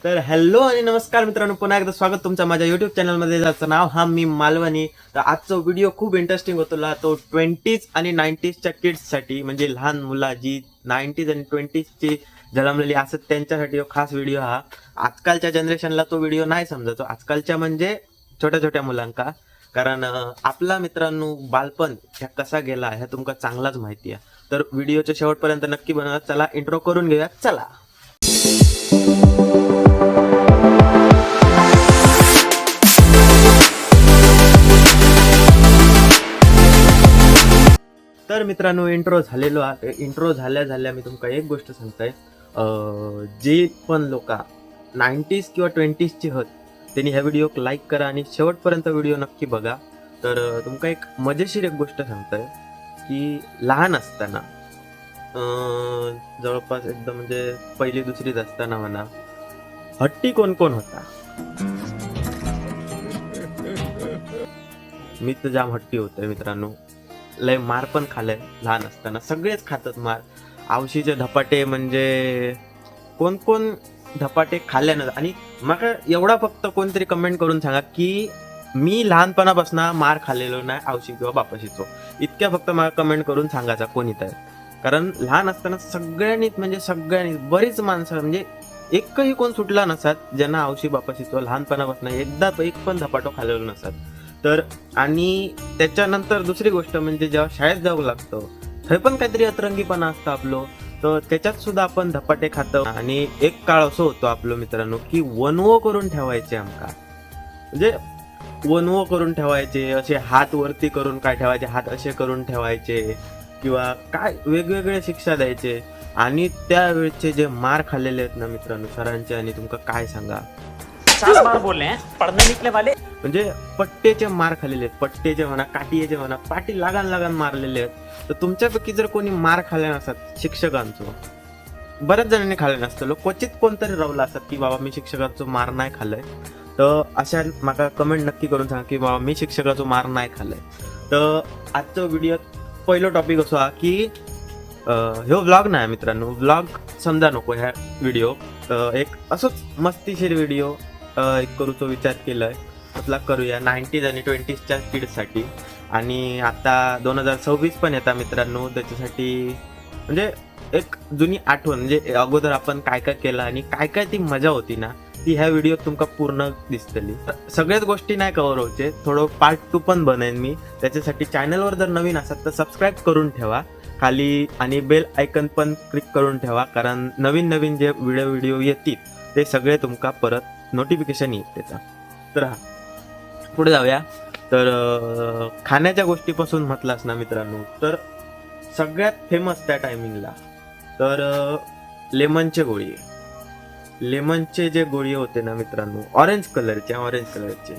तर हॅलो आणि नमस्कार मित्रांनो, पुन्हा एकदा स्वागत तुमचं माझ्या युट्यूब चॅनलमध्ये. ज्याचं नाव हा मी मालवणी. तर आजचा व्हिडिओ खूप इंटरेस्टिंग होतो. तो 20s आणि 90sच्या किड्ससाठी, म्हणजे लहान मुला जी 90s आणि 20sची जन्मलेली असत त्यांच्यासाठी खास व्हिडिओ हा. आजकालच्या जनरेशनला तो व्हिडिओ नाही समजतो, आजकालच्या म्हणजे छोट्या छोट्या मुलांका. कारण आपला मित्रांनो बालपण ह्या कसा गेला ह्या तुमका चांगलाच माहिती आहे. तर व्हिडिओच्या शेवटपर्यंत नक्की बनवा. चला इंट्रो करून घेऊया. चला. तर मित्रांनो, इंट्रो झाल्या मी तुमका एक गोष्ट सांगताय. जे पण लोक 90s किंवा 20sची हत त्यांनी ह्या व्हिडिओ लाईक करा आणि शेवटपर्यंत व्हिडिओ नक्की बघा. तर तुमका एक मजेशीर एक गोष्ट सांगताय की लहान असताना जवळपास एकदम म्हणजे पहिली दुसरीत असताना म्हणा, हट्टी कोण कोण होता? मी तर जाम हट्टी होतोय मित्रांनो. लय मार पण खाल्लाय लहान असताना, सगळेच खातात मार. आवशीचे धपाटे म्हणजे कोण कोण धपाटे खाल्ले ना. आणि मग एवढा फक्त कोणतरी कमेंट करून सांगा की मी लहानपणापासून मार खाल्लेलो नाही आवशी किंवा बापाशीचो. इतक्या फक्त मला कमेंट करून सांगायचा कोणी तर. कारण लहान असताना सगळ्यांनी बरीच माणसं म्हणजे एकही कोण सुटला नसतात ज्यांना आवशी बापाशीचो लहानपणापासून एकदा एक पण धपाटो खाल्लेलो नसतात. तर आणि त्याच्यानंतर दुसरी गोष्ट म्हणजे जेव्हा शाळेत जाऊ लागतो हे पण काहीतरी अतरंगीपणा असतं आपलं. तर त्याच्यात सुद्धा आपण धपाटे खातो. आणि एक काळ असं होतो आपलं मित्रांनो की वनवो करून ठेवायचे आमका. म्हणजे वनवो करून ठेवायचे, असे हात वरती करून काय ठेवायचे, हात असे करून ठेवायचे किंवा काय वेगवेगळे शिक्षा द्यायचे. आणि त्यावेळचे जे मार खाल्लेले आहेत ना मित्रांनो सरांचे, आणि तुमका काय सांगा, 50 बार बोल रहे हैं पढ़ने निकले वाले. म्हणजे पट्टेचे मार खाल्लेले आहेत. पट्टेचे म्हणा, काठीचे म्हणा, पाठी लागान लागान मारलेले आहेत. तर तुमच्यापैकी जर कोणी मार खाल्ले नसतात शिक्षकांचो, बऱ्याच जणांनी खाल्ले नसतं, क्वचित कोणतरी रावला असतात की बाबा मी शिक्षकांचो मार नाही खाल्लाय. तर अशा माका कमेंट नक्की करून सांगा की बाबा मी शिक्षकाचो मार नाही खाल्लाय. तर आजचं व्हिडिओ पहिलो टॉपिक असो हा की ह्यो व्लॉग नाही मित्रांनो, व्लॉग समजा नको ह्या व्हिडिओ. एक असंच मस्तीशीर व्हिडिओ एक करूचो विचार केलाय. आपला करूया 90s आणि 20sच्या किड्ससाठी. आणि आता 2026 पण येतात मित्रांनो, त्याच्यासाठी म्हणजे एक जुनी आठवण, म्हणजे अगोदर आपण काय काय केलं आणि काय काय ती मजा होती ना, ती ह्या व्हिडिओत तुमका पूर्ण दिसतली. सगळ्याच गोष्टी नाही कव्हर व्हायचे, थोडं पार्ट 2 पण बनेन मी. त्याच्यासाठी चॅनलवर जर नवीन असाल तर सबस्क्राईब करून ठेवा खाली, आणि बेल आयकन पण क्लिक करून ठेवा. कारण नवीन नवीन जे व्हिडिओ येतील ते सगळे तुमका परत नोटिफिकेशन येईल त्याचा. तर हा पुढे जाऊया. तर खाण्याच्या गोष्टीपासून म्हटलास ना मित्रांनो, तर सगळ्यात फेमस त्या टायमिंगला तर लेमनचे गोळी. लेमनचे जे गोळी होते ना मित्रांनो, ऑरेंज कलरचे,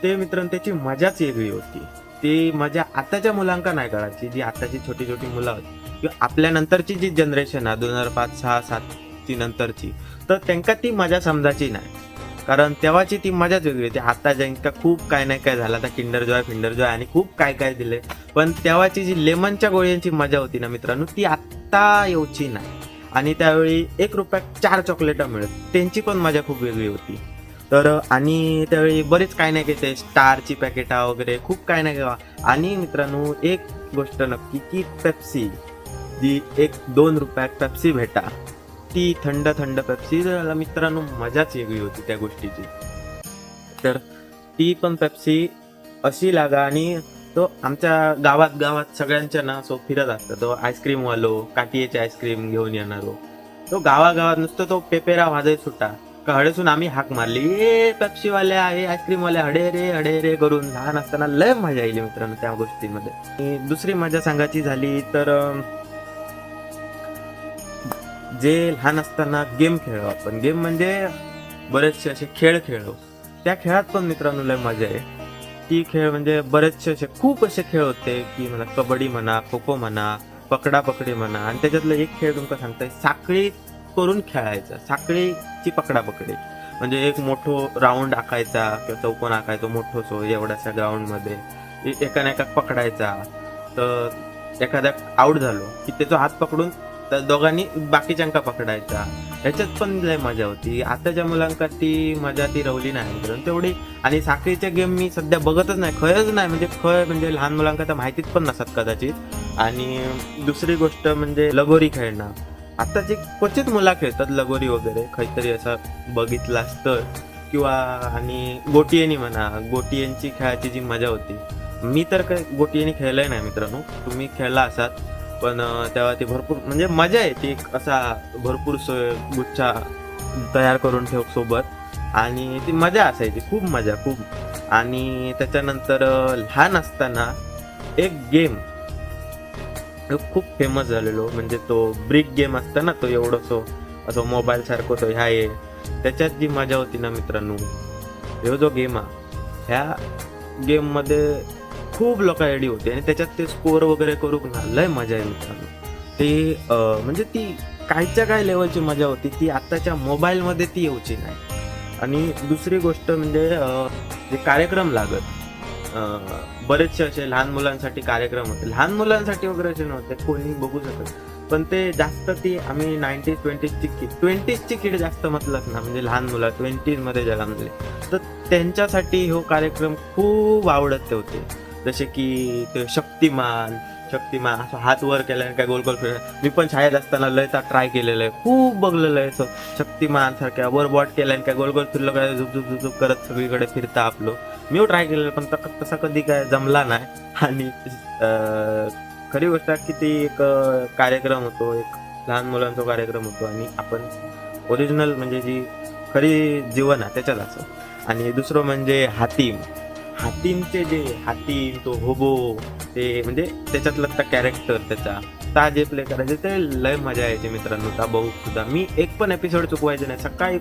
ते मित्रांनो त्याची मजाच वेगळी होती. ती मजा आताच्या मुलांका नाही कळायची. जी आताची छोटी छोटी मुलं होती किंवा आपल्या नंतरची जी जनरेशन आहे 2005, 6, 7 ची नंतरची, तर त्यांना ती मजा समजायची नाही. कारण तेव्हाची ती मजाच वेगळी होती. आता ज्यांका खूप काय नाही काय झालं, आता किंडर जॉय आणि खूप काय काय दिले, पण तेव्हाची जी लेमनच्या गोळ्यांची मजा होती ना मित्रांनो, ती आत्ता येऊची नाही. आणि त्यावेळी 1 रुपयात 4 चॉकलेटं मिळत, त्यांची पण मजा खूप वेगळी होती. तर आणि त्यावेळी बरेच काय नाही काय ते स्टारची पॅकेटा वगैरे खूप काय नाही काय. आणि मित्रांनो एक गोष्ट नक्की की पेप्सी, जी 1-2 रुपयात पेप्सी भेटा, ती थंड थंड पेप्सी मित्रांनो मजाच वेगळी होती त्या गोष्टीची. तर ती पण पेप्सी अशी लागा. आणि तो आमच्या गावात सगळ्यांच्या ना सो फिरत असतं तो आईस्क्रीम वालो, काटियेचे आईस्क्रीम घेऊन येणारो. तो गावागावात नुसतं तो पेपेरा वाजत सुटा का हडेसून आम्ही हाक मारली, ए पेप्सीवाल्या, ए आईस्क्रीमवाल्या, हडे रे करून. लहान असताना लय मजा येईल मित्रांनो त्या गोष्टींमध्ये. आणि दुसरी मजा सांगायची झाली तर जे लहान असताना गेम खेळलो आपण. गेम म्हणजे बरेचसे असे खेळ खेळलो. त्या खेळात पण मित्रांनो लय मजा आहे. ती खेळ म्हणजे बरेचसे असे खूप असे खेळ होते की म्हणा कबड्डी म्हणा, खो खो म्हणा, पकडापकडी म्हणा. आणि त्याच्यातलं एक खेळ तुमका सांगताय, साखळी करून खेळायचा, साखळीची पकडापकडी. म्हणजे एक मोठो राऊंड आखायचा किंवा चौकोन आखायचो मोठो सो एवढ्याशा ग्राउंडमध्ये एकाने एका पकडायचा. तर एखाद्या आऊट झालो की त्याचा हात पकडून तर दोघांनी बाकीच्यांका पकडायचा, ह्याच्यात पण लय मजा होती. आताच्या मुलांका ती मजा ती रवली नाही मित्रांनो तेवढी. आणि साखळीच्या गेम मी सध्या बघतच नाही, खयच नाही, म्हणजे लहान मुलांका तर माहितीच पण नसतात कदाचित. आणि दुसरी गोष्ट म्हणजे लगोरी खेळणं. आताची क्वचित मुला खेळतात लगोरी वगैरे, काहीतरी असं बघितलास तर. किंवा आणि गोटियेनी म्हणा, गोटियांची खेळाची जी मजा होती, मी तर काय गोटियेनी खेळलंय नाही मित्रांनो, तुम्ही खेळला असाल. पण तेव्हा ती भरपूर म्हणजे मजा येते, एक असा भरपूर गुच्छा तयार करून ठेव सोबत, आणि ती मजा असायची, खूप मजा खूप. आणि त्याच्यानंतर लहान असताना एक गेम खूप फेमस झालेलो, म्हणजे तो ब्रिक गेम असता ना, तो एवढंसो असं मोबाईल सारखं तो ह्या आहे, त्याच्यात जी मजा होती ना मित्रांनो, ह्यो जो गेम आहे, ह्या गेममध्ये खूप लोक रेडी होते आणि त्याच्यात ते स्कोअर वगैरे करू ना, लय मजा आहे मित्रांनो. ते म्हणजे ती कायच्या काय लेवलची मजा होती, ती आत्ताच्या मोबाईलमध्ये ती येऊची नाही. आणि दुसरी गोष्ट म्हणजे जे कार्यक्रम लागत, बरेचसे असे लहान मुलांसाठी कार्यक्रम होते, लहान मुलांसाठी वगैरे असे नव्हते, कोणी बघू शकत, पण ते जास्त ती आम्ही 90s 20sची किड जास्त म्हटलंच ना, म्हणजे लहान मुलं 20s मध्ये जन्मले, तर त्यांच्यासाठी हो कार्यक्रम खूप आवडत होते. जसे की ते शक्तिमान असं हात वर केल्याने काय गोल गोल फिरणार. मी पण शाळेत असताना लयचा ट्राय केलेलं आहे, खूप बघलेलं आहे असं शक्तिमान सारख्या, वर बॉट केल्याने काय गोल गोल फिरलं काय झुप झुप झुप करत सगळीकडे फिरता आपलं. मी ट्राय केलेलं पण तसा कधी काय जमला नाही. आणि खरी गोष्ट की ती एक कार्यक्रम होतो, एक लहान मुलांचा कार्यक्रम होतो, आणि आपण ओरिजिनल म्हणजे जी खरी जीवन आहे त्याच्यात असं. आणि दुसरं म्हणजे हातीमचे जे हातीम, तो होबो, ते म्हणजे त्याच्यातलं त्या कॅरेक्टर त्याचा ता जे प्ले करायचे ते लय मजा यायची मित्रांनो. ता बघू सुद्धा मी एक पण एपिसोड चुकवायचे नाही. सकाळी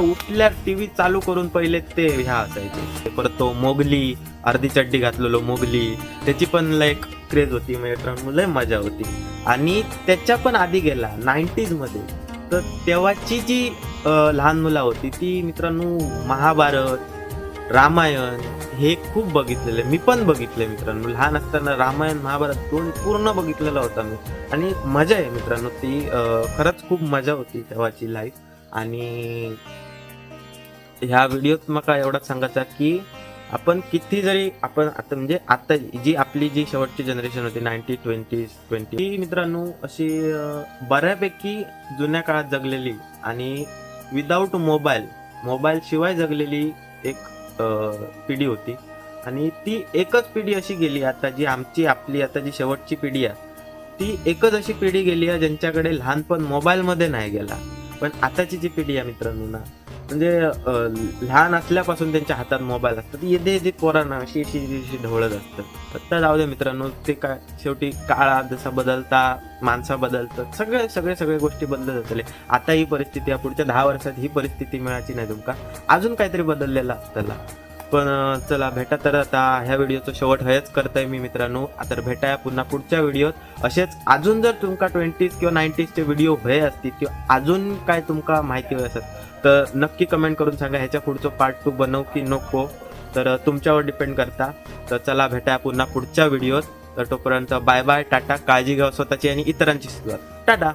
उठल्या टीव्ही चालू करून पहिले ते ह्या असायचे. परत तो मोगली, अर्धी चड्डी घातलेलो मोगली, त्याची पण लय क्रेज होती मित्रांनो, लय मजा होती. आणि त्याच्या पण आधी गेला 90s मध्ये, तर तेव्हाची जी लहान मुलं होती ती मित्रांनो महाभारत, रामायण हे खूप बघितलेले, मी पण बघितले मित्रांनो. लहान असताना रामायण महाभारत दोन पूर्ण बघितलेला होता मी. आणि मजा आहे मित्रांनो ती, खरंच खूप मजा होती तेव्हाची लाईफ. आणि ह्या व्हिडिओत मला एवढंच सांगायचं की आपण किती जरी आपण आता म्हणजे आता जी आपली जी शेवटची जनरेशन होती 20 ती मित्रांनो अशी बऱ्यापैकी जुन्या काळात जगलेली आणि विदाऊट मोबाईल शिवाय जगलेली एक पिढी होती. आणि ती एकच पिढी अशी गेली आता जी आपली आता जी शेवटची पिढी आहे, ती एकच अशी पिढी गेली आहे ज्यांच्याकडे लहानपण मोबाईलमध्ये नाही गेला. पण आताची जी पिढी आहे मित्रांनो ना, म्हणजे लहान असल्यापासून त्यांच्या हातात मोबाईल असतात, येते पोरांना अशी ढवळत असतं. तर जाऊ दे मित्रांनो, ते काय शेवटी काळा जसा बदलता माणसा बदलतात, सगळे गोष्टी बदलत असले. आता ही परिस्थिती आहे, पुढच्या 10 वर्षात ही परिस्थिती मिळायची नाही तुमका, अजून काहीतरी बदललेलं असतं. पण चला भेटा, तर आता ह्या व्हिडिओचं शेवट हेच करताय मी मित्रांनो. आता भेटाया पुन्हा पुढच्या व्हिडिओत. असेच अजून जर तुमका 20s किंवा 90sचे व्हिडिओ हवे असतील किंवा अजून काय तुमका माहिती हवी असत तर नक्की कमेंट करून सांगा, ह्याच्या पुढचं पार्ट 2 बनवू की नको, तर तुमच्यावर डिपेंड करता. तर चला भेटाया पुन्हा पुढच्या व्हिडिओत. तर तोपर्यंत बाय बाय, टाटा, काळजी घ्या स्वतःची आणि इतरांची सुद्धा. टाटा.